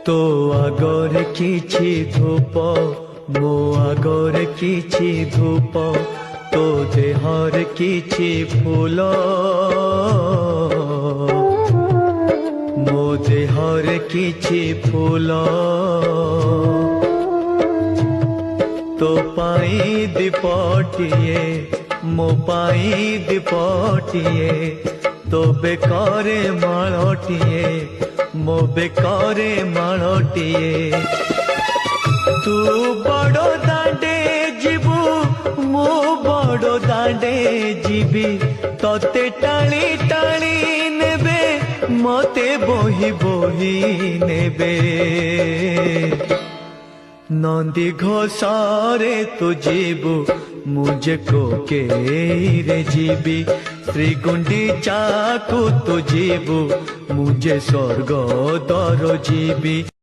তো আগরে কিছু ধূপ মো আগরে কিছু ধূপ তো দেহর কিছু ফুল মো দেহর কিছু ফুল তো পাই দীপটিয়ে মো পাই দীপটিয়ে তো বেকরে মালটিয়ে মো বেকরে মালটিয়ে তু বড় দাঁড়ে ଯିବୁ মো বড় দাঁড়ে ଯିବି ততে টালি টালি নেবে মতে বহি বহি নেবে নন্দী ঘোষরে তু ଯିବୁ मुझे कोकेरे जीबी श्री गुंडीचाकु तु जीबू मुझे स्वर्ग दर जीबी।